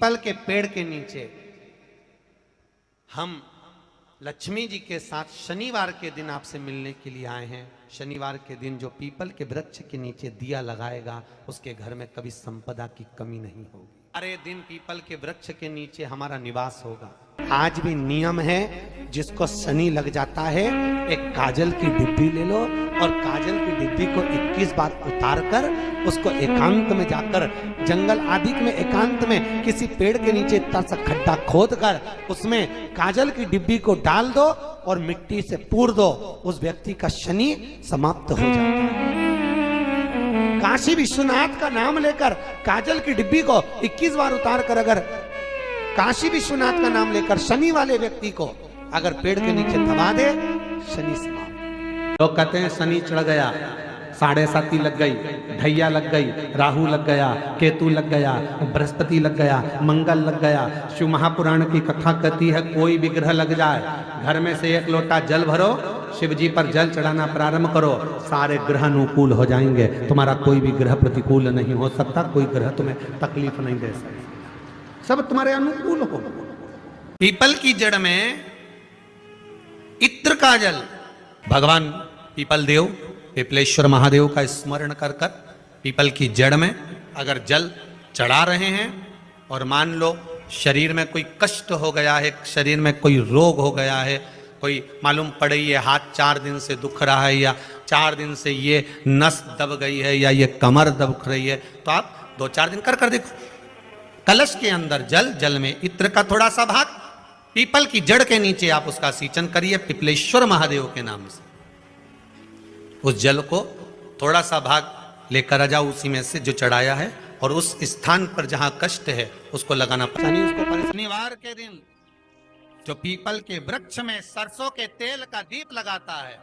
People के पेड़ के नीचे हम लक्ष्मी जी के साथ शनिवार के दिन आपसे मिलने के लिए आए हैं। शनिवार के दिन जो पीपल के वृक्ष के नीचे दिया लगाएगा उसके घर में कभी संपदा की कमी नहीं होगी। अरे दिन पीपल के वृक्ष के नीचे हमारा निवास होगा। आज भी नियम है, जिसको शनि लग जाता है एक काजल की डिब्बी ले लो और काजल की डिब्बी को 21 बार उतार कर उसको एकांत में जाकर जंगल आदि में एकांत में किसी पेड़ के नीचे इतना सा खड्डा खोद कर उसमें काजल की डिब्बी को डाल दो और मिट्टी से पूर दो, उस व्यक्ति का शनि समाप्त हो जाता है। काशी विश्वनाथ का नाम लेकर काजल की डिब्बी को 21 बार उतार कर अगर काशी विश्वनाथ का नाम लेकर शनि वाले व्यक्ति को अगर पेड़ के नीचे दबा दे, शनि समाप्त। लोग कहते हैं शनि चढ़ गया, 7.5 लग गई, ढैया लग गई, राहु लग गया, केतु लग गया, बृहस्पति लग गया, मंगल लग गया। शिव महापुराण की कथा कहती है कोई भी ग्रह लग जाए घर में से 1 लोटा जल भरो, शिव जी पर जल चढ़ाना प्रारंभ करो, सारे ग्रह अनुकूल हो जाएंगे। तुम्हारा कोई भी ग्रह प्रतिकूल नहीं हो सकता, कोई ग्रह तुम्हें तकलीफ नहीं दे सकता, सब तुम्हारे अनुकूल हो। पीपल की जड़ में इत्र का जल, भगवान पीपल देव पिपलेश्वर महादेव का स्मरण कर कर पीपल की जड़ में अगर जल चढ़ा रहे हैं और मान लो शरीर में कोई कष्ट हो गया है, शरीर में कोई रोग हो गया है, कोई मालूम पड़े ये हाथ 4 दिन से दुख रहा है या 4 दिन से ये नस दब गई है या ये कमर दब रही है, तो आप 2-4 दिन कर देखो। कलश के अंदर जल, जल में इत्र का थोड़ा सा भाग, पीपल की जड़ के नीचे आप उसका सिंचन करिए पिपलेश्वर महादेव के नाम से। उस जल को थोड़ा सा भाग लेकर आ जाओ उसी में से जो चढ़ाया है, और उस स्थान पर जहां कष्ट है उसको लगाना। शनिवार के दिन जो पीपल के वृक्ष में सरसों के तेल का दीप लगाता है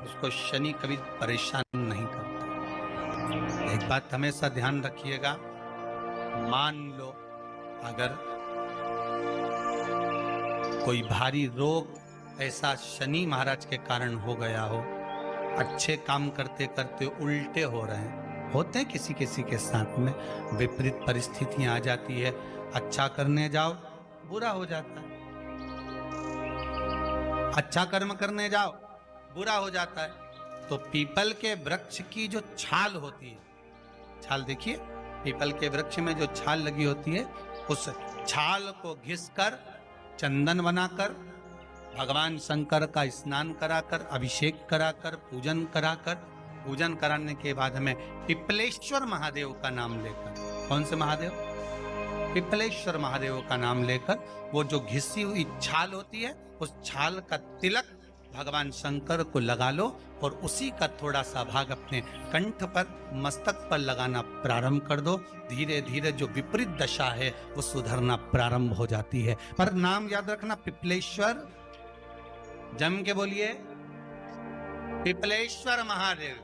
उसको शनि कभी परेशान नहीं करता। एक बात हमेशा ध्यान रखिएगा, मान लो अगर कोई भारी रोग ऐसा शनि महाराज के कारण हो गया हो, अच्छे काम करते करते उल्टे हो रहे हैं, होते हैं किसी किसी के साथ में, विपरीत परिस्थितियां आ जाती है, अच्छा करने जाओ बुरा हो जाता है, अच्छा कर्म करने जाओ बुरा हो जाता है। तो पीपल के वृक्ष की जो छाल होती है, छाल देखिए पीपल के वृक्ष में जो छाल लगी होती है, उस छाल को घिसकर चंदन बनाकर भगवान शंकर का स्नान कराकर, अभिषेक कराकर, पूजन कराकर, पूजन कराने के बाद हमें पिपलेश्वर महादेव का नाम लेकर, कौन से महादेव? पिपलेश्वर महादेव का नाम लेकर वो जो घिसी हुई छाल होती है उस छाल का तिलक भगवान शंकर को लगा लो और उसी का थोड़ा सा भाग अपने कंठ पर, मस्तक पर लगाना प्रारंभ कर दो। धीरे धीरे जो विपरीत दशा है वो सुधरना प्रारंभ हो जाती है। पर नाम याद रखना, पिपलेश्वर, जम के बोलिए पिपलेश्वर महादेव।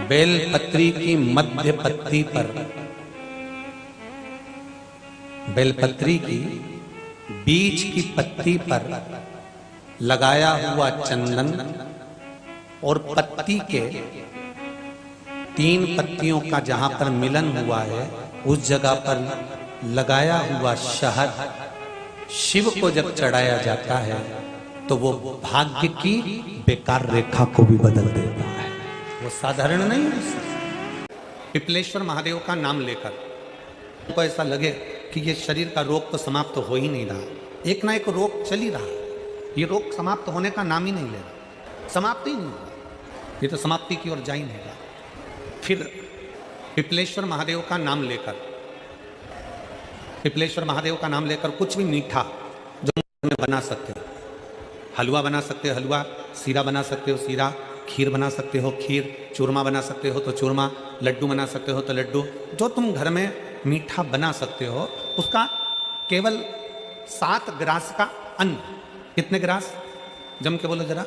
बेलपत्री की मध्य पत्ती पर, बेलपत्री की बीच की पत्ती पर लगाया हुआ चंदन और पत्ती के 3 पत्तियों का जहां पर मिलन हुआ है उस जगह पर लगाया हुआ शहद शिव को जब चढ़ाया जाता है तो वो भाग्य की बेकार रेखा को भी बदल देता है, वो साधारण नहीं है। पिपलेश्वर महादेव का नाम लेकर तो ऐसा लगे कि ये शरीर का रोग तो समाप्त हो ही नहीं रहा, एक ना एक रोग चल ही रहा, ये रोग समाप्त होने का नाम ही नहीं ले रहा, समाप्त ही नहीं हो रहा, ये तो समाप्ति की ओर जा ही नहीं रहा। फिर पिपलेश्वर महादेव का नाम लेकर, पिपलेश्वर महादेव का नाम लेकर कुछ भी मीठा जो बना सकते हो, हलवा बना सकते हो हलवा, सीरा बना सकते हो सीरा, खीर बना सकते हो खीर, चूरमा बना सकते हो तो चूरमा, लड्डू बना सकते हो तो लड्डू, जो तुम घर में मीठा बना सकते हो उसका केवल 7 ग्रास का अन्न, कितने ग्रास जम के बोलो जरा,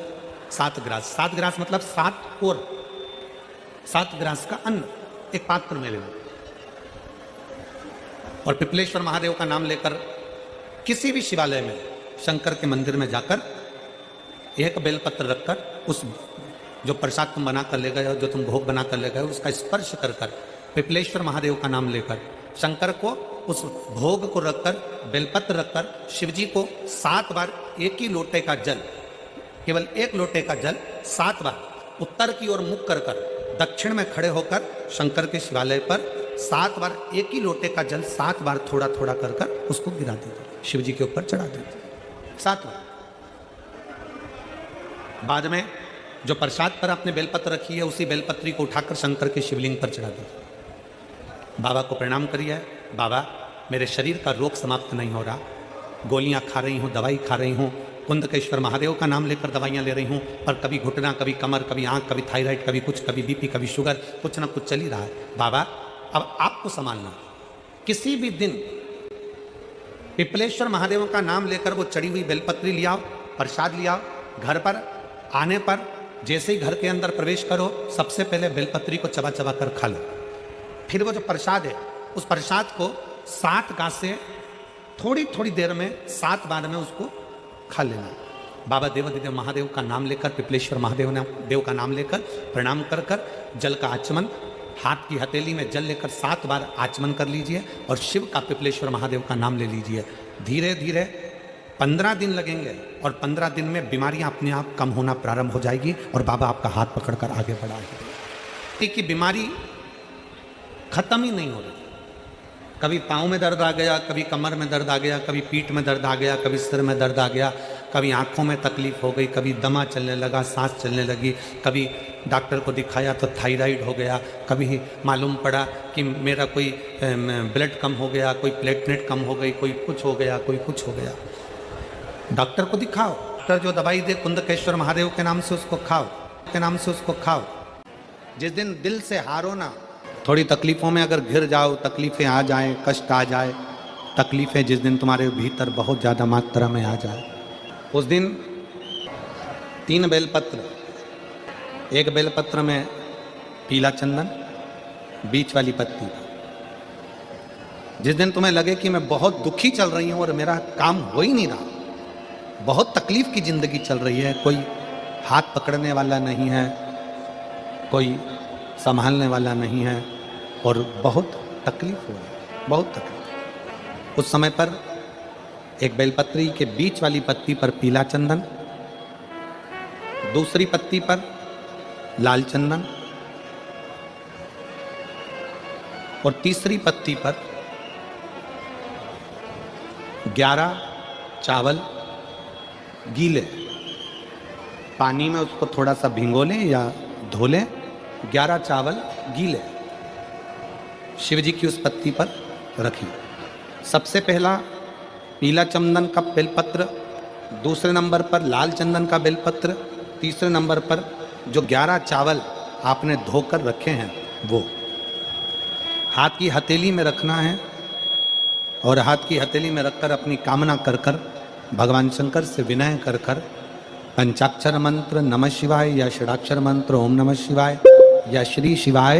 7 ग्रास, 7 ग्रास मतलब 7 कोर, 7 ग्रास का अन्न एक पात्र में लेना और पिपलेश्वर महादेव का नाम लेकर किसी भी शिवालय में, शंकर के मंदिर में जाकर एक बेलपत्र रखकर उस जो प्रसाद तुम बना कर ले गए हो, जो तुम भोग बना कर ले गए हो, उसका स्पर्श कर कर पिपलेश्वर महादेव का नाम लेकर शंकर को उस भोग को रखकर, बेलपत्र रखकर शिव जी को 7 बार एक ही लोटे का जल, केवल एक लोटे का जल 7 बार उत्तर की ओर मुख कर कर दक्षिण में खड़े होकर शंकर के शिवालय पर 7 बार एक ही लोटे का जल 7 बार थोड़ा थोड़ा कर कर उसको गिरा दीजिए, शिव जी के ऊपर चढ़ा दीजिए 7 बार। बाद में जो प्रसाद पर आपने बेलपत्र रखी है उसी बेलपत्री को उठाकर शंकर के शिवलिंग पर चढ़ा दीजिए। बाबा को प्रणाम करिए, बाबा मेरे शरीर का रोग समाप्त नहीं हो रहा, गोलियां खा रही हूँ, दवाई खा रही हूँ, कुंदकेश्वर महादेव का नाम लेकर दवाइयाँ ले रही हूँ, पर कभी घुटना, कभी कमर, कभी आँख, कभी थायराइड, कभी कुछ, कभी बीपी, कभी शुगर, कुछ ना कुछ चल ही रहा है। बाबा अब आपको संभालना। किसी भी दिन पिपलेश्वर महादेव का नाम लेकर वो चढ़ी हुई बेलपत्री लियाओ, प्रसाद लियाओ, घर पर आने पर जैसे ही घर के अंदर प्रवेश करो सबसे पहले बेलपत्री को चबा चबा कर खा लो। फिर वो जो प्रसाद है उस प्रसाद को 7 गांठ से थोड़ी थोड़ी देर में 7 बार में उसको खा लेना। बाबा देवाधिदेव महादेव का नाम लेकर, पिपलेश्वर महादेव देव का नाम लेकर प्रणाम कर कर जल का आचमन, हाथ की हथेली में जल लेकर 7 बार आचमन कर लीजिए और शिव का, पिपलेश्वर महादेव का नाम ले लीजिए। धीरे धीरे 15 दिन लगेंगे और 15 दिन में बीमारियां अपने आप कम होना प्रारंभ हो जाएगी और बाबा आपका हाथ पकड़कर आगे बढ़ाएंगे। कि बीमारी खत्म ही नहीं हो रही, कभी पाँव में दर्द आ गया, कभी कमर में दर्द आ गया, कभी पीठ में दर्द आ गया, कभी सिर में दर्द आ गया, कभी आंखों में तकलीफ हो गई, कभी दमा चलने लगा, सांस चलने लगी, कभी डॉक्टर को दिखाया तो थायराइड हो गया, कभी मालूम पड़ा कि मेरा कोई ब्लड कम हो गया, कोई प्लेटलेट कम हो गई, कोई कुछ हो गया, कोई कुछ हो गया। डॉक्टर को दिखाओ, डॉक्टर जो दवाई दे कुंदकेश्वर महादेव के नाम से उसको खाओ, के नाम से उसको खाओ। जिस दिन दिल से हारो ना, थोड़ी तकलीफ़ों में अगर घिर जाओ, तकलीफ़ें आ जाएं, कष्ट आ जाए, तकलीफ़ें जिस दिन तुम्हारे भीतर बहुत ज़्यादा मात्रा में आ जाए, उस दिन 3 बेलपत्र, एक बेलपत्र में पीला चंदन, बीच वाली पत्ती। जिस दिन तुम्हें लगे कि मैं बहुत दुखी चल रही हूँ और मेरा काम हो ही नहीं रहा, बहुत तकलीफ़ की ज़िंदगी चल रही है, कोई हाथ पकड़ने वाला नहीं है, कोई संभालने वाला नहीं है और बहुत तकलीफ हो रही है, बहुत तकलीफ। उस समय पर एक बेलपत्री के बीच वाली पत्ती पर पीला चंदन, दूसरी पत्ती पर लाल चंदन और तीसरी पत्ती पर 11 चावल गीले, पानी में उसको थोड़ा सा भिगो लें या धो लें, 11 चावल गीले शिव जी की उस पत्ती पर रखिए। सबसे पहला पीला चंदन का बेलपत्र, दूसरे नंबर पर लाल चंदन का बेलपत्र, तीसरे नंबर पर जो 11 चावल आपने धोकर रखे हैं वो हाथ की हथेली में रखना है और हाथ की हथेली में रखकर अपनी कामना कर कर भगवान शंकर से विनय कर कर पंचाक्षर मंत्र नमः शिवाय या षडाक्षर मंत्र ओम नमः शिवाय या श्री शिवाय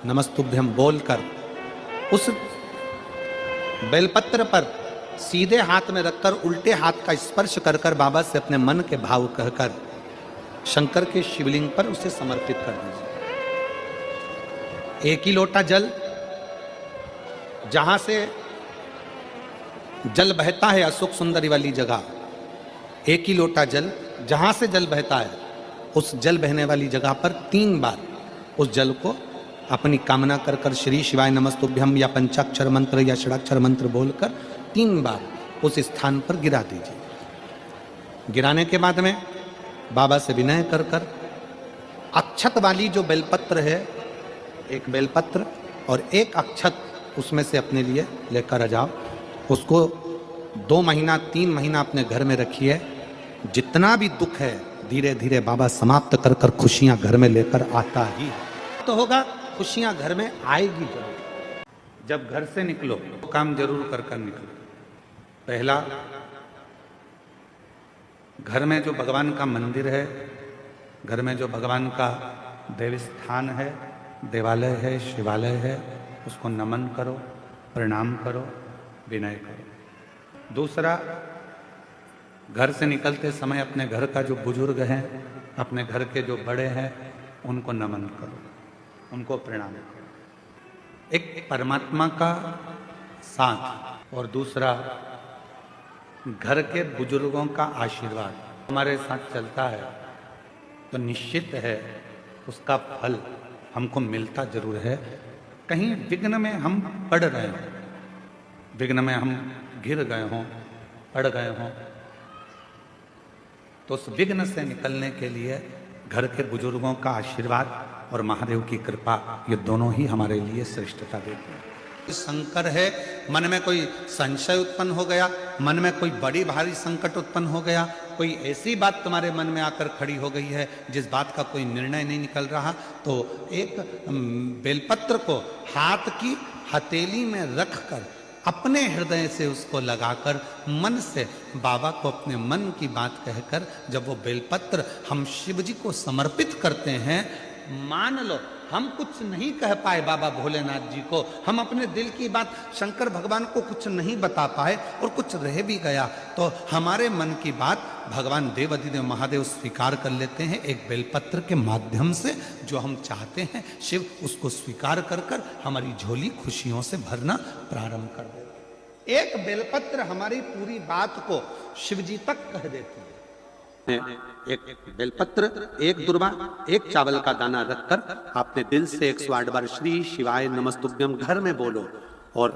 नमस्तुभ्यम बोलकर उस बेलपत्र पर सीधे हाथ में रखकर उल्टे हाथ का स्पर्श कर कर बाबा से अपने मन के भाव कहकर शंकर के शिवलिंग पर उसे समर्पित कर दीजिए। एक ही लोटा जल, जहां से जल बहता है अशोक सुंदरी वाली जगह, एक ही लोटा जल, जहां से जल बहता है उस जल बहने वाली जगह पर 3 बार उस जल को अपनी कामना कर कर श्री शिवाय नमस्तुभ्यम या पंचाक्षर मंत्र या षडाक्षर मंत्र बोलकर 3 बार उस स्थान पर गिरा दीजिए। गिराने के बाद में बाबा से विनय कर कर अक्षत वाली जो बेलपत्र है, एक बेलपत्र और एक अक्षत उसमें से अपने लिए लेकर आ जाओ। उसको 2 महीना 3 महीना अपने घर में रखिए। जितना भी दुख है धीरे धीरे बाबा समाप्त कर कर खुशियां घर में लेकर आता ही तो होगा। खुशियां घर में आएगी जरूर। जब घर से निकलो तो काम जरूर कर कर निकलो। पहला, घर में जो भगवान का मंदिर है, घर में जो भगवान का देव स्थान है, देवालय है, शिवालय है, उसको नमन करो, प्रणाम करो, विनय करो। दूसरा, घर से निकलते समय अपने घर का जो बुजुर्ग हैं, अपने घर के जो बड़े हैं, उनको नमन करो, उनको प्रणाम करो। एक परमात्मा का साथ और दूसरा घर के बुजुर्गों का आशीर्वाद हमारे साथ चलता है तो निश्चित है उसका फल हमको मिलता जरूर है। कहीं विघ्न में हम पड़ रहे हों, विघ्न में हम गिर गए हों, पड़ गए हों, तो उस विघ्न से निकलने के लिए घर के बुजुर्गों का आशीर्वाद और महादेव की कृपा, ये दोनों ही हमारे लिए श्रेष्ठता देते हैं। शंकर है, मन में कोई संशय उत्पन्न हो गया, मन में कोई बड़ी भारी संकट उत्पन्न हो गया, कोई ऐसी बात तुम्हारे मन में आकर खड़ी हो गई है जिस बात का कोई निर्णय नहीं निकल रहा, तो एक बेलपत्र को हाथ की हथेली में रखकर अपने हृदय से उसको लगाकर मन से बाबा को अपने मन की बात कहकर जब वो बेलपत्र हम शिव जी को समर्पित करते हैं, मान लो हम कुछ नहीं कह पाए बाबा भोलेनाथ जी को, हम अपने दिल की बात शंकर भगवान को कुछ नहीं बता पाए और कुछ रह भी गया तो हमारे मन की बात भगवान देवाधिदेव महादेव स्वीकार कर लेते हैं एक बेलपत्र के माध्यम से। जो हम चाहते हैं शिव उसको स्वीकार कर कर हमारी झोली खुशियों से भरना प्रारंभ कर देते। एक बेलपत्र हमारी पूरी बात को शिव जी तक कह देती है। एक बेलपत्र, एक दुर्वा, एक चावल का दाना रखकर आपने दिल से 108 बार श्री शिवाय नमस्तुभ्यम घर में बोलो और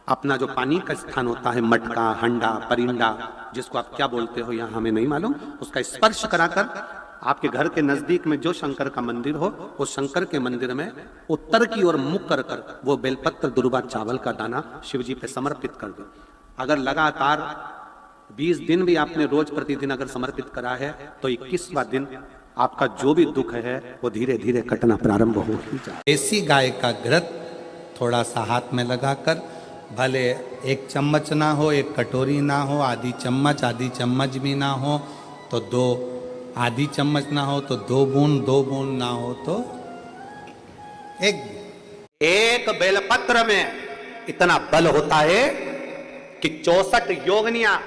अपना जो पानी का स्थान होता है, मटका, हंडा, परिंडा, जिसको आप क्या बोलते हो यहाँ हमें नहीं मालूम, उसका स्पर्श कराकर आपके घर के नजदीक में जो शंकर का मंदिर हो उस शंकर के मंदिर में उत्तर की ओर मुख कर कर वो बेलपत्र, दुर्वा, चावल का दाना शिव जी पे समर्पित कर दो। अगर लगातार 20 दिन भी आपने रोज प्रतिदिन अगर समर्पित करा है तो 21वां दिन आपका जो भी दुख है वो धीरे धीरे कटना प्रारंभ हो ही जाए। देसी गाय का घृत थोड़ा सा हाथ में लगाकर, भले 1 चम्मच ना हो, 1 कटोरी ना हो, आधी चम्मच भी ना हो तो 2 आधी चम्मच ना हो तो 2 बूंद ना हो तो एक बेलपत्र में इतना बल होता है कि 64 योगिनियां,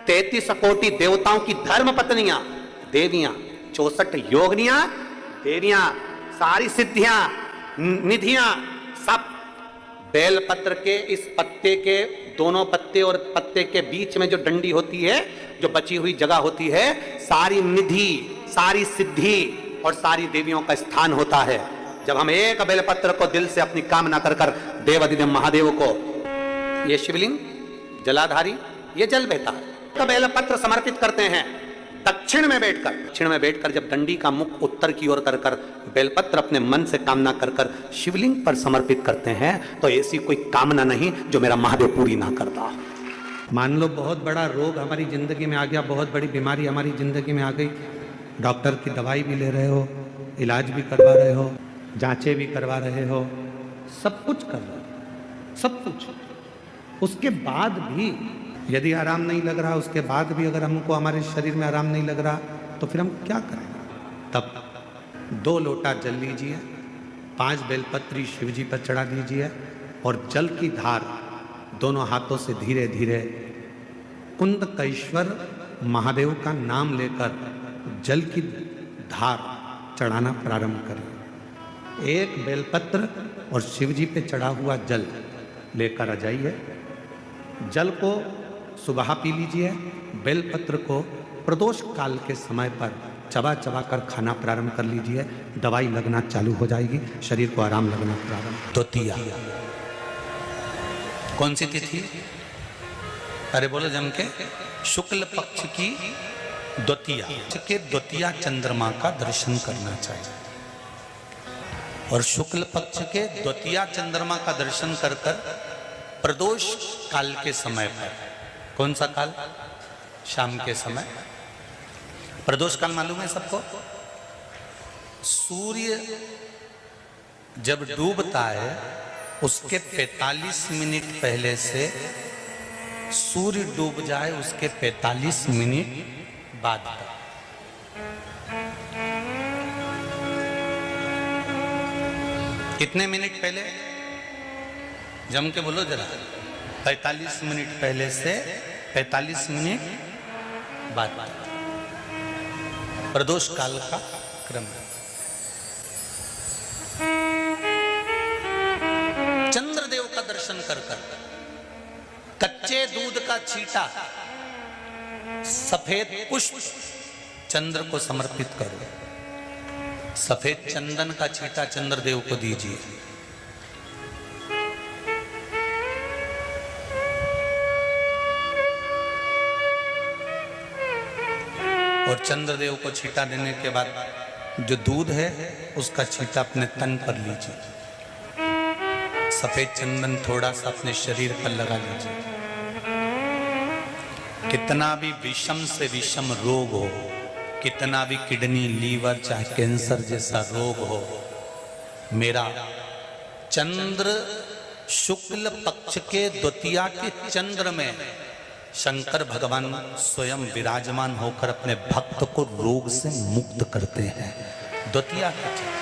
33 कोटि देवताओं की धर्म पत्नियां, देवियां, 64 योगिनियां, देवियां, सारी सिद्धियां, निधियां, सब बेलपत्र के इस पत्ते के दोनों पत्ते और पत्ते के बीच में जो डंडी होती है, जो बची हुई जगह होती है, सारी निधि, सारी सिद्धि और सारी देवियों का स्थान होता है। जब हम एक बेलपत्र को दिल से अपनी कामना कर कर देवाधिदेव महादेव को, ये शिवलिंग जलाधारी, ये जल बहता है, बेलपत्र समर्पित करते हैं दक्षिण में बैठकर जब डंडी का मुख उत्तर की ओर कर कर बेलपत्र अपने मन से कामना कर कर शिवलिंग पर समर्पित करते हैं तो ऐसी कोई कामना नहीं जो मेरा महादेव पूरी ना करता। मान लो बहुत बड़ा रोग हमारी जिंदगी में आ गया, बहुत बड़ी बीमारी हमारी जिंदगी में आ गई, डॉक्टर की दवाई भी ले रहे हो, इलाज भी करवा रहे हो, जांचें भी करवा रहे हो, सब कुछ कर रहे हो, सब कुछ, उसके बाद भी यदि आराम नहीं लग रहा, उसके बाद भी अगर हमको हमारे शरीर में आराम नहीं लग रहा तो फिर हम क्या करें? तब 2 लोटा जल लीजिए, 5 बेलपत्री शिव जी पर चढ़ा दीजिए और जल की धार दोनों हाथों से धीरे धीरे कुंदकेश्वर महादेव का नाम लेकर जल की धार चढ़ाना प्रारंभ करें। एक बेलपत्र और शिव जी पे चढ़ा हुआ जल लेकर आ जाइए, जल को सुबह पी लीजिए, बेलपत्र को प्रदोष काल के समय पर चबा चबा कर खाना प्रारंभ कर लीजिए, दवाई लगना चालू हो जाएगी, शरीर को आराम लगना प्रारंभ। द्वितीया कौन सी तिथि? अरे बोलो जम के, शुक्ल पक्ष की द्वितीया के द्वितीया चंद्रमा का दर्शन करना चाहिए और शुक्ल पक्ष के द्वितीया चंद्रमा का दर्शन कर कर प्रदोष काल के समय पर, कौन सा काल? शाम के समय। प्रदोष काल मालूम है सबको? सूर्य जब डूबता है उसके 45 मिनट पहले से सूर्य डूब जाए उसके 45 मिनट बाद तक। कितने मिनट पहले? जम के बोलो जरा। 45 मिनट पहले से 45 मिनट बाद प्रदोष काल का क्रम है। दर्शन कर कर कच्चे दूध का छींटा, सफेद पुष्प चंद्र को समर्पित करो, सफेद चंदन का छींटा चंद्रदेव को दीजिए। और चंद्रदेव को छींटा देने के बाद जो दूध है उसका छींटा अपने तन पर लीजिए, सफेद चंदन थोड़ा सा अपने शरीर पर लगा लीजिए। कितना भी विषम से विषम रोग हो, कितना भी किडनी, लीवर, चाहे कैंसर जैसा रोग हो, मेरा चंद्र शुक्ल पक्ष के द्वितीया के चंद्र में शंकर भगवान स्वयं विराजमान होकर अपने भक्त को रोग से मुक्त करते हैं। द्वितीया के चंद्र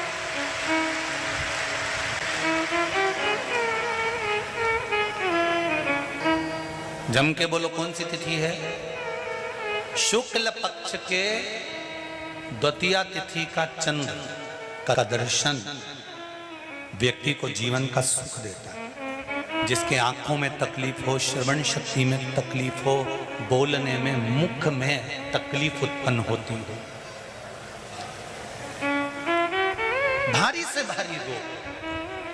जम के बोलो कौन सी तिथि है? शुक्ल पक्ष के द्वितीया तिथि का चंद्र का दर्शन व्यक्ति को जीवन का सुख देता है। जिसके आंखों में तकलीफ हो, श्रवण शक्ति में तकलीफ हो, बोलने में, मुख में तकलीफ उत्पन्न होती हो, भारी से भारी रोग,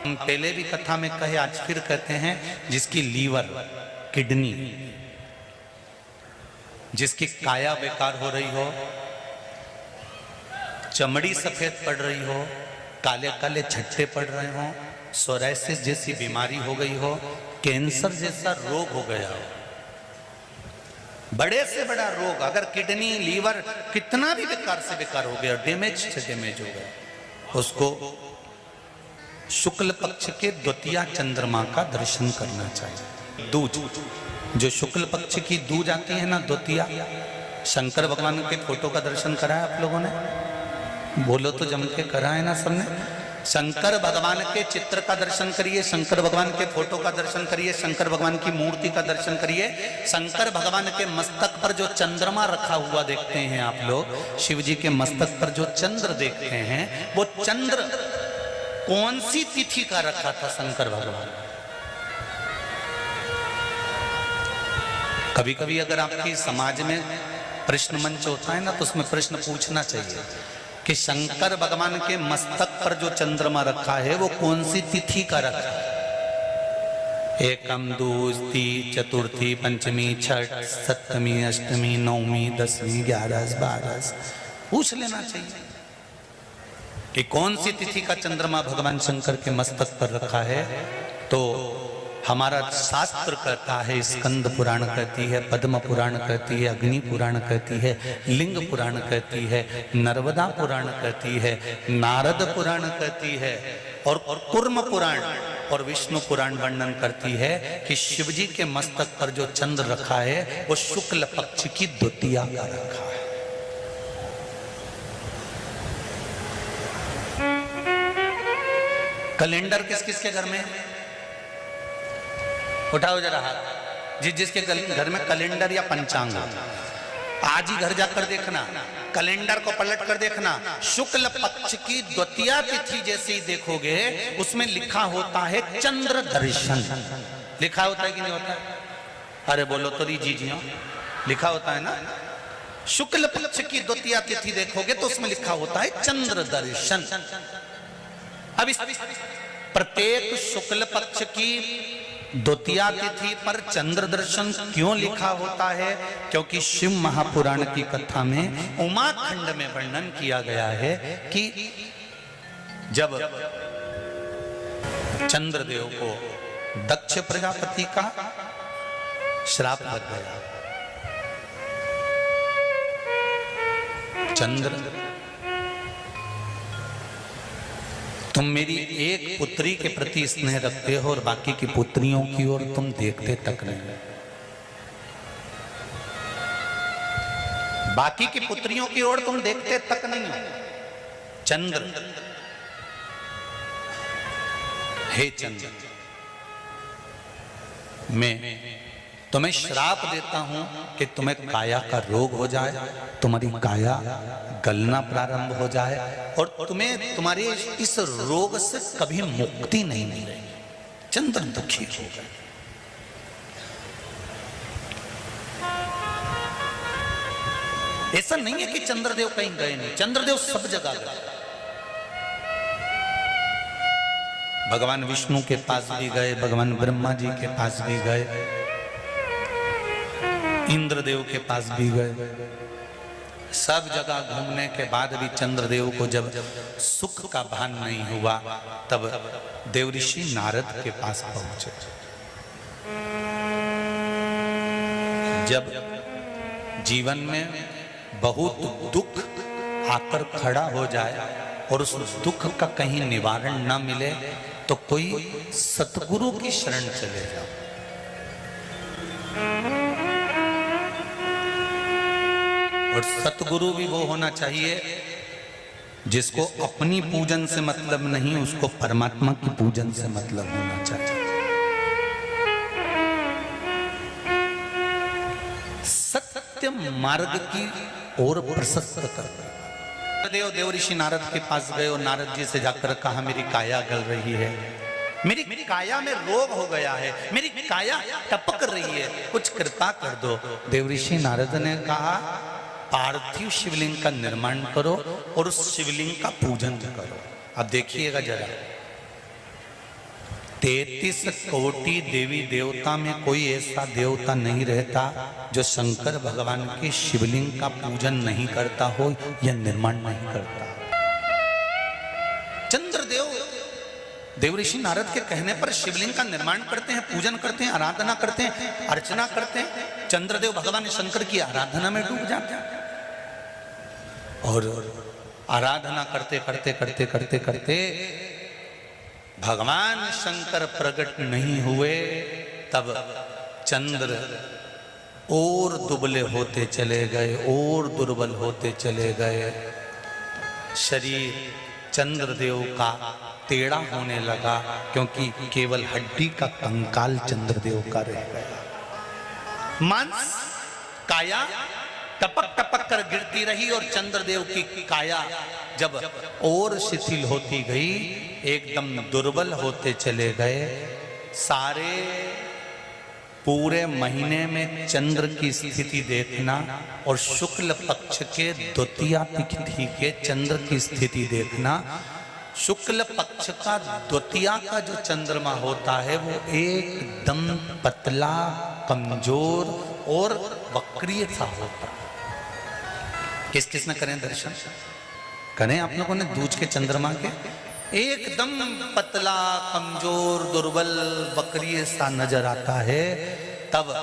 हम पहले भी कथा में कहे, आज फिर कहते हैं, जिसकी लीवर, किडनी, जिसकी काया बेकार हो रही हो, चमड़ी सफेद पड़ रही हो, काले काले छट्टे पड़ रहे हो, सोराइसिस जैसी बीमारी हो गई हो, कैंसर जैसा रोग हो गया हो, बड़े से बड़ा रोग, अगर किडनी, लीवर कितना भी बेकार से बेकार हो गया, डैमेज से डैमेज हो गया, उसको शुक्ल पक्ष के द्वितीया चंद्रमा का दर्शन करना चाहिए। दूज, जो शुक्ल पक्ष की दूज आती है ना, द्वितीया, शंकर भगवान के फोटो का दर्शन करा है आप लोगों ने? बोलो तो जम के करा है ना सबने? शंकर भगवान के चित्र का दर्शन करिए, शंकर भगवान के फोटो का दर्शन करिए, शंकर भगवान की मूर्ति का दर्शन करिए। शंकर भगवान के मस्तक पर जो चंद्रमा रखा हुआ देखते हैं आप लोग, शिव जी के मस्तक पर जो चंद्र देखते हैं, वो चंद्र कौन सी तिथि का रखा था शंकर भगवान? कभी कभी अगर आपकी समाज में प्रश्न मंच होता है ना, तो उसमें प्रश्न पूछना चाहिए कि शंकर भगवान के मस्तक पर जो चंद्रमा रखा है वो कौन सी तिथि का रखा है? एकम, दूसरी, चतुर्थी, पंचमी, छठ, सप्तमी, अष्टमी, नवमी, दसवीं, 11, 12 पूछ लेना चाहिए कि कौन सी तिथि का चंद्रमा भगवान शंकर के मस्तक पर रखा है। तो हमारा शास्त्र कहता है, स्कंद पुराण कहती है, पद्म पुराण कहती है, अग्नि पुराण कहती है, लिंग पुराण कहती है, नर्मदा पुराण कहती है, नारद पुराण कहती है, और कूर्म पुराण और विष्णु पुराण वर्णन करती है कि शिवजी के मस्तक पर जो चंद्र रखा है वो शुक्ल पक्ष की द्वितीया का रखा है। कैलेंडर किस किस के घर में? उठाओ जरा हाथ। जिसके घर में कैलेंडर या पंचांग, आज ही घर जाकर देखना, कैलेंडर को पलट कर देखना, शुक्ल पक्ष की द्वितीया तिथि जैसे ही देखोगे उसमें लिखा होता है चंद्र दर्शन। लिखा होता है कि नहीं होता है? अरे बोलो तो जी, लिखा होता है ना। शुक्ल पक्ष की द्वितीया तिथि देखोगे तो उसमें लिखा होता है चंद्र दर्शन। अब इस प्रत्येक शुक्ल पक्ष की द्वितीया तिथि पर चंद्र दर्शन क्यों लिखा होता है? क्योंकि शिव महापुराण की कथा में उमाखंड में वर्णन किया गया है कि जब चंद्रदेव को दक्ष प्रजापति का श्राप लग गया, चंद्र तुम मेरी एक पुत्री के प्रति स्नेह रखते हो और बाकी की पुत्रियों की ओर तुम देखते तक नहीं, बाकी की पुत्रियों की ओर तुम देखते तक नहीं हो। चंद्र, हे चंद्र, मैं तुम्हें श्राप देता हूं कि तुम्हें काया का रोग हो जाए, तुम्हारी काया गलना प्रारंभ हो जाए और तुम्हें तुम्हारे इस रोग से कभी मुक्ति नहीं मिलेगी। चंद्र दुखी हो गए। ऐसा नहीं है कि चंद्रदेव कहीं गए नहीं, चंद्रदेव सब जगह गए। भगवान विष्णु के पास भी गए, भगवान ब्रह्मा जी के पास भी गए, इंद्रदेव के पास भी गए। सब जगह घूमने के बाद भी चंद्रदेव को जब सुख का भान नहीं हुआ, तब देवऋषि नारद के पास पहुंचे। जब जीवन में बहुत दुख आकर खड़ा हो जाए और उस दुख का कहीं निवारण न मिले, तो कोई सतगुरु की शरण चले जाओ। और सतगुरु भी वो होना चाहिए जिसको अपनी पूजन से मतलब नहीं, उसको परमात्मा की पूजन से मतलब होना चाहिए। सत्य मार्ग की ओर प्रशस्त कर। देवऋषि नारद के पास गए और नारद जी से जाकर कहा, मेरी काया गल रही है, मेरी काया में रोग हो गया है, मेरी काया टपक रही है, कुछ कृपा कर दो। देवऋषि नारद ने कहा, पार्थिव शिवलिंग का निर्माण करो और उस शिवलिंग का पूजन करो। अब देखिएगा जरा, 33 कोटि देवी देवता में कोई ऐसा देवता नहीं रहता जो शंकर भगवान के शिवलिंग का पूजन नहीं करता हो या निर्माण नहीं करता। चंद्रदेव देवऋषि नारद के कहने पर शिवलिंग का निर्माण करते हैं, पूजन करते हैं, आराधना करते हैं, अर्चना करते हैं। चंद्रदेव भगवान शंकर की आराधना में डूब जाते हैं और आराधना करते करते करते करते करते भगवान शंकर प्रकट नहीं हुए, तब चंद्र और दुबले होते चले गए, और दुर्बल होते चले गए। शरीर चंद्रदेव का टेढ़ा होने लगा, क्योंकि केवल हड्डी का कंकाल चंद्रदेव का रह गया। मांस काया टपक टपक कर गिरती रही और चंद्रदेव की काया जब और शिथिल होती गई, एकदम दुर्बल होते चले गए। सारे पूरे महीने में चंद्र की स्थिति देखना और शुक्ल पक्ष के द्वितीया तिथि के चंद्र की स्थिति देखना। शुक्ल पक्ष का द्वितीया का जो चंद्रमा होता है वो एकदम पतला, कमजोर और वक्रीय सा होता है। किस किस ने करें दर्शन? करें आप लोगों ने दूज के चंद्रमा के? एकदम पतला, कमजोर, दुर्बल, वक्रीय सा नजर आता है। तब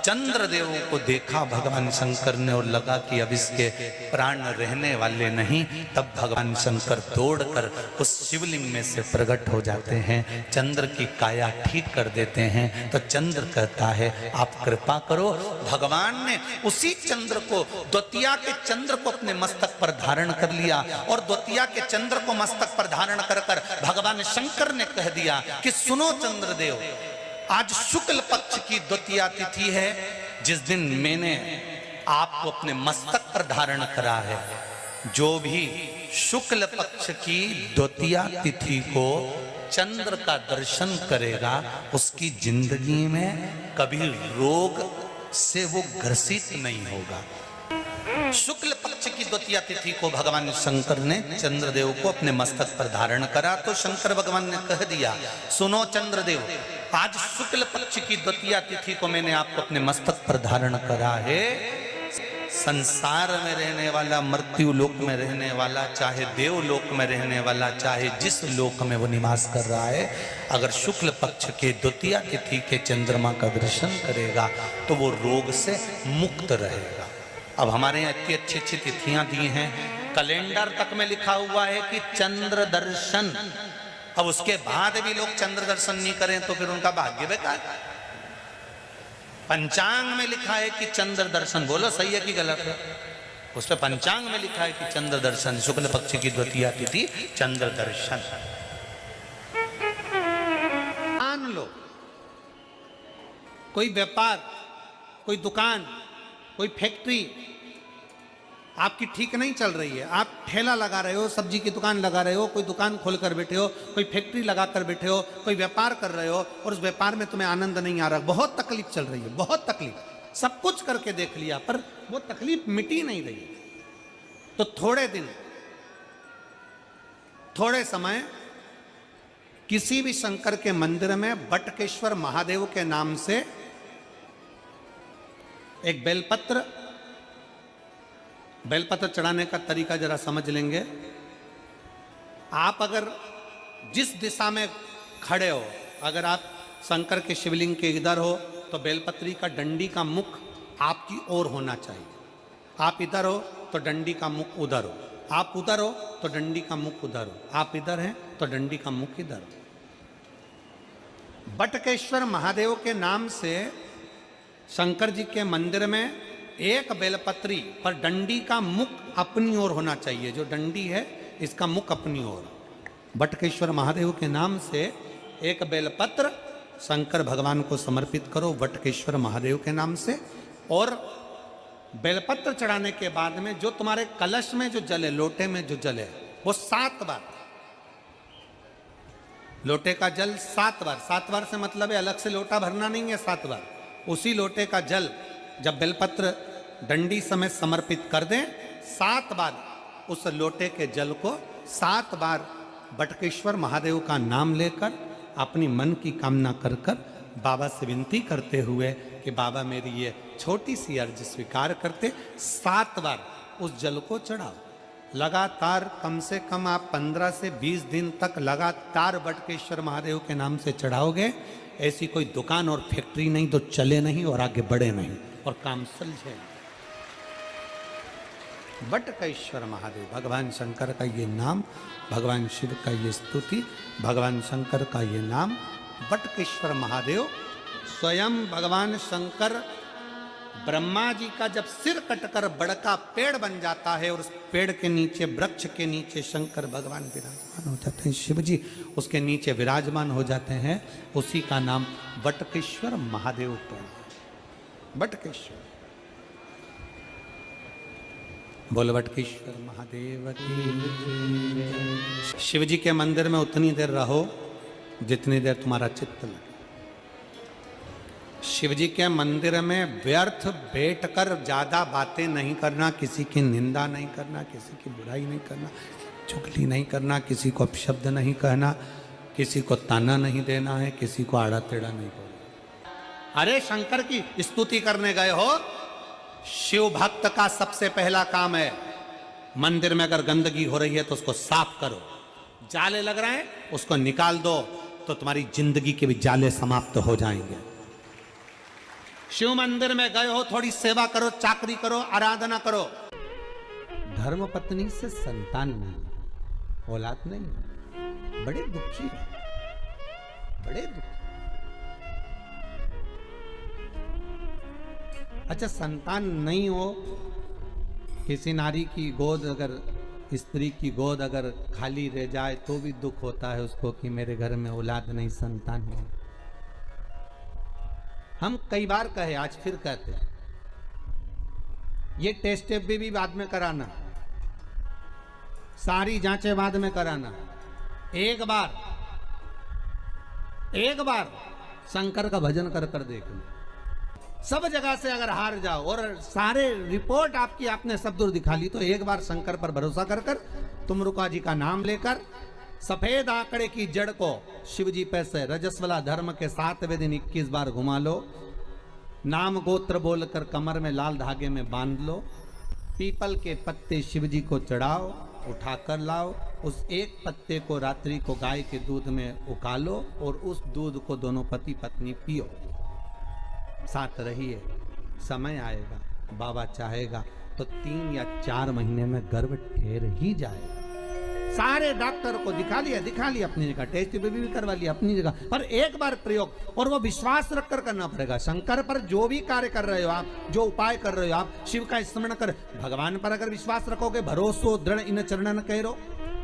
चंद्रदेव को देखा भगवान शंकर ने और लगा कि अब इसके प्राण रहने वाले नहीं। तब भगवान शंकर दौड़कर उस शिवलिंग में से प्रकट हो जाते हैं, चंद्र की काया ठीक कर देते हैं। तो चंद्र कहता है, आप कृपा करो। भगवान ने उसी चंद्र को, द्वितीया के चंद्र को अपने मस्तक पर धारण कर लिया और द्वितीया के चंद्र को मस्तक पर धारण कर कर भगवान शंकर ने कह दिया कि सुनो चंद्रदेव, आज शुक्ल पक्ष की द्वितीया तिथि है, जिस दिन मैंने आपको अपने मस्तक पर धारण करा है। जो भी शुक्ल पक्ष की द्वितीया तिथि को चंद्र का दर्शन करेगा, उसकी जिंदगी में कभी रोग से वो ग्रसित नहीं होगा। शुक्ल पक्ष की द्वितीया तिथि को भगवान शंकर ने चंद्रदेव को अपने मस्तक पर धारण करा। तो शंकर भगवान ने कह दिया, सुनो चंद्रदेव, आज शुक्ल पक्ष की द्वितीया तिथि को मैंने आपको अपने मस्तक पर धारण करा है। संसार में रहने वाला, मृत्यु लोक में रहने वाला, चाहे देवलोक में रहने वाला, चाहे जिस लोक में वो निवास कर रहा है, अगर शुक्ल पक्ष के द्वितीया तिथि के चंद्रमा का दर्शन करेगा तो वो रोग से मुक्त रहेगा। अब हमारे यहाँ इतनी अच्छी अच्छी तिथियां दी हैं, कैलेंडर तक में लिखा हुआ है कि चंद्र दर्शन। अब उसके बाद भी लोग चंद्र दर्शन नहीं करें तो फिर उनका भाग्य बेकार। पंचांग में लिखा है कि चंद्र दर्शन, बोलो सही है कि गलत है? उस पर पंचांग में लिखा है कि चंद्र दर्शन, शुक्ल पक्ष की द्वितीया तिथि चंद्र दर्शन। मान लो कोई व्यापार, कोई दुकान, कोई फैक्ट्री आपकी ठीक नहीं चल रही है, आप ठेला लगा रहे हो, सब्जी की दुकान लगा रहे हो, कोई दुकान खोल कर बैठे हो, कोई फैक्ट्री लगा कर बैठे हो, कोई व्यापार कर रहे हो और उस व्यापार में तुम्हें आनंद नहीं आ रहा, बहुत तकलीफ चल रही है, बहुत तकलीफ, सब कुछ करके देख लिया पर वो तकलीफ मिटी नहीं रही। तो थोड़े दिन, थोड़े समय किसी भी शंकर के मंदिर में बटकेश्वर महादेव के नाम से एक बेलपत्र चढ़ाने का तरीका जरा समझ लेंगे। आप अगर जिस दिशा में खड़े हो, अगर आप शंकर के शिवलिंग के इधर हो तो बेलपत्री का डंडी का मुख आपकी ओर होना चाहिए। आप इधर हो तो डंडी का मुख उधर हो, आप उधर हो तो डंडी का मुख उधर हो, आप इधर हैं तो डंडी का मुख इधर हो। बटकेश्वर महादेव के नाम से शंकर जी के मंदिर में एक बेलपत्री पर डंडी का मुख अपनी ओर होना चाहिए। जो डंडी है इसका मुख अपनी ओर। बटकेश्वर महादेव के नाम से एक बेलपत्र शंकर भगवान को समर्पित करो बटकेश्वर महादेव के नाम से। और बेलपत्र चढ़ाने के बाद में जो तुम्हारे कलश में जो जल है, लोटे में जो जल है, वो 7 बार, लोटे का जल 7 बार, 7 बार से मतलब है अलग से लोटा भरना नहीं है, 7 बार उसी लोटे का जल जब बेलपत्र डंडी समेत समर्पित कर दें, 7 बार उस लोटे के जल को 7 बार बटकेश्वर महादेव का नाम लेकर अपनी मन की कामना कर कर बाबा से विनती करते हुए कि बाबा मेरी ये छोटी सी अर्ज स्वीकार करते, 7 बार उस जल को चढ़ाओ। लगातार कम से कम आप 15 से 20 दिन तक लगातार बटकेश्वर महादेव के नाम से चढ़ाओगे। ऐसी कोई दुकान और फैक्ट्री नहीं तो चले नहीं और आगे बढ़े नहीं और काम सुलझे। बटकेश्वर महादेव, भगवान शंकर का ये नाम, भगवान शिव का ये स्तुति, भगवान शंकर का ये नाम बटकेश्वर महादेव। स्वयं भगवान शंकर ब्रह्मा जी का जब सिर कटकर बड़का पेड़ बन जाता है और उस पेड़ के नीचे, वृक्ष के नीचे शंकर भगवान विराजमान हो जाते हैं, शिव जी उसके नीचे विराजमान हो जाते हैं, उसी का नाम बटकेश्वर महादेव पड़ा। बटकेश्वर, बोल बटकेश्वर महादेव की। शिव जी के मंदिर में उतनी देर रहो जितनी देर तुम्हारा चित्त लगे। शिव जी के मंदिर में व्यर्थ बैठकर ज्यादा बातें नहीं करना, किसी की निंदा नहीं करना, किसी की बुराई नहीं करना, चुगली नहीं करना, किसी को अपशब्द नहीं कहना, किसी को ताना नहीं देना है, किसी को आड़ा टेढ़ा नहीं बोलना। अरे शंकर की स्तुति करने गए हो, शिव भक्त का सबसे पहला काम है मंदिर में अगर गंदगी हो रही है तो उसको साफ करो, जाले लग रहे हैं उसको निकाल दो, तो तुम्हारी जिंदगी के भी जाले समाप्त हो जाएंगे। शिव मंदिर में गए हो, थोड़ी सेवा करो, चाकरी करो, आराधना करो। धर्म पत्नी से संतान नहीं, औलाद नहीं, बड़े दुखी है, बड़े दुखी। अच्छा, संतान नहीं हो, किसी नारी की गोद अगर, स्त्री की गोद अगर खाली रह जाए तो भी दुख होता है उसको कि मेरे घर में औलाद नहीं, संतान नहीं। हम कई बार कहे, आज फिर कहते हैं, ये टेस्ट भी बाद में कराना, सारी जांचें बाद में कराना। एक बार शंकर का भजन कर कर देखना। सब जगह से अगर हार जाओ और सारे रिपोर्ट आपकी आपने सब दूर दिखा ली, तो एक बार शंकर पर भरोसा कर कर तुमरुका जी का नाम लेकर सफेद आंकड़े की जड़ को शिव जी पे से रजस्वला धर्म के 7वें दिन 21 बार घुमा लो। नाम गोत्र बोलकर कमर में लाल धागे में बांध लो। पीपल के पत्ते शिव जी को चढ़ाओ, उठा कर लाओ। उस एक पत्ते को रात्रि को गाय के दूध में उकालो और उस दूध को दोनों पति पत्नी पियो। साथ रहिए, समय आएगा, बाबा चाहेगा तो 3 या 4 महीने में गर्भ ठहर ही जाएगा। सारे डॉक्टर को दिखा लिया अपनी जगह, टेस्ट भी करवा लिया अपनी जगह, पर एक बार प्रयोग, और वो विश्वास रखकर करना पड़ेगा। शंकर पर जो भी कार्य कर रहे हो आप, जो उपाय कर रहे हो आप, शिव का स्मरण कर, भगवान पर अगर विश्वास रखोगे, भरोसो दृढ़ इन चरणन कहो,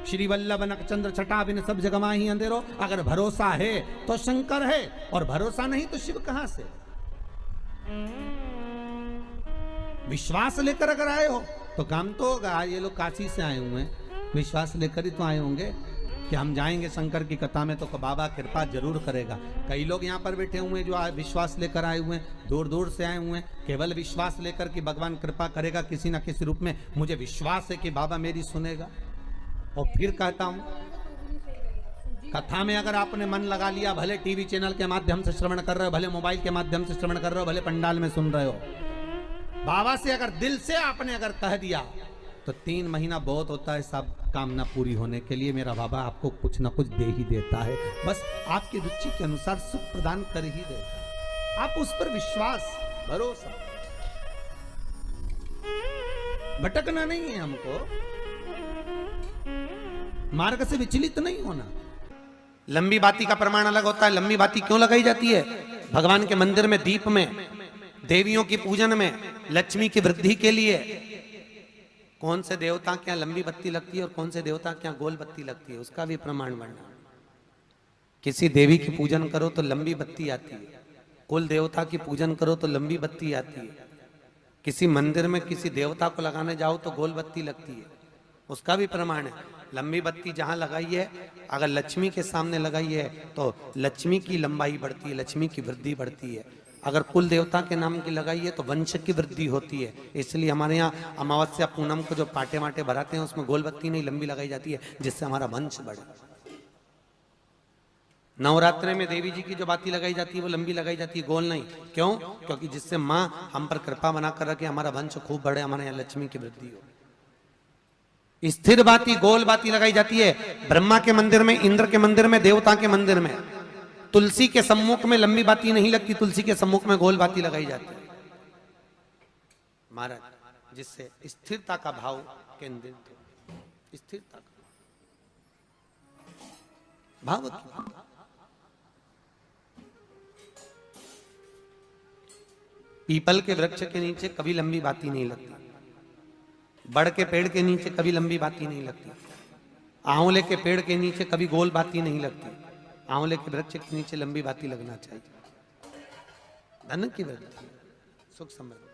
श्री वल्लभ नक चंद्र छटा बिन सब जगमा ही अंधेरो। अगर भरोसा है तो शंकर है, और भरोसा नहीं तो शिव कहां से। विश्वास लेकर अगर आए हो तो काम तो होगा। ये लोग काशी से आए हुए हैं, विश्वास लेकर ही तो आए होंगे कि हम जाएंगे शंकर की कथा में तो बाबा कृपा जरूर करेगा। कई लोग यहाँ पर बैठे हुए हैं जो विश्वास लेकर आए हुए हैं, दूर दूर से आए हुए हैं, केवल विश्वास लेकर कि भगवान कृपा करेगा किसी ना किसी रूप में। मुझे विश्वास है कि बाबा मेरी सुनेगा। और फिर कहता हूं, कथा में अगर आपने मन लगा लिया, भले टीवी चैनल के माध्यम से श्रवण कर रहे हो, भले मोबाइल के माध्यम से श्रवण कर रहे हो, भले पंडाल में सुन रहे हो, बाबा से अगर दिल से आपने अगर कह दिया तो 3 महीना बहुत होता है सब कामना पूरी होने के लिए। मेरा बाबा आपको कुछ ना कुछ दे ही देता है, बस आपकी रुचि के अनुसार सुख प्रदान कर ही देता है। आप उस पर विश्वास, भरोसा, भटकना नहीं है हमको, मार्ग से विचलित नहीं होना। लंबी बाती का प्रमाण अलग होता है। लंबी बाती क्यों लगाई जाती है? भगवान के मंदिर में दीप में, देवियों की पूजन में, लक्ष्मी की वृद्धि के लिए। कौन से देवता क्या लंबी बत्ती लगती है और कौन से देवता क्या गोल बत्ती लगती है, उसका भी प्रमाण बनना। किसी देवी की पूजन करो तो लंबी बत्ती आती है, कुल देवता की पूजन करो तो लंबी बत्ती आती है। किसी मंदिर में किसी देवता को लगाने जाओ तो गोल बत्ती लगती है, उसका भी प्रमाण है। लंबी बत्ती जहां लगाई है, अगर लक्ष्मी के सामने लगाई है तो लक्ष्मी की लंबाई बढ़ती है, लक्ष्मी की वृद्धि बढ़ती है। अगर कुल देवता के नाम की लगाई है तो वंश की वृद्धि होती है। इसलिए हमारे यहाँ अमावस्या पूनम को जो पाटे माटे भराते हैं उसमें गोल बत्ती नहीं लंबी लगाई जाती है, जिससे हमारा वंश बढ़े। नवरात्रि में देवी जी की जो बाती लगाई जाती है वो लंबी लगाई जाती है, गोल नहीं। क्यों? क्योंकि जिससे माँ हम पर कृपा बनाकर रखे, हमारा वंश खूब बढ़े, हमारे यहाँ लक्ष्मी की वृद्धि हो। स्थिर बाती, गोल बाती लगाई जाती है ब्रह्मा के मंदिर में, इंद्र के मंदिर में, देवता के मंदिर में। तुलसी के सम्मुख में लंबी बाती नहीं लगती, तुलसी के सम्मुख में गोल बाती लगाई जाती है महाराज, जिससे स्थिरता का भाव केंद्रित हो। स्थिरता का भाव की। पीपल के वृक्ष के नीचे कभी लंबी बाती नहीं लगती, बड़ के पेड़ के नीचे कभी लंबी बाती नहीं लगती, आंवले के पेड़ के नीचे कभी गोल बाती नहीं लगती। आंवले के वृक्ष के नीचे लंबी बाती लगना चाहिए। धन की वृद्धि, सुख समृद्धि।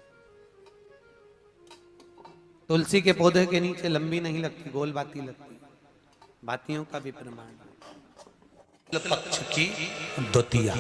तुलसी के पौधे के नीचे लंबी नहीं लगती, गोल बाती लगती। बातियों का भी प्रमाण। पक्ष की द्वितीया।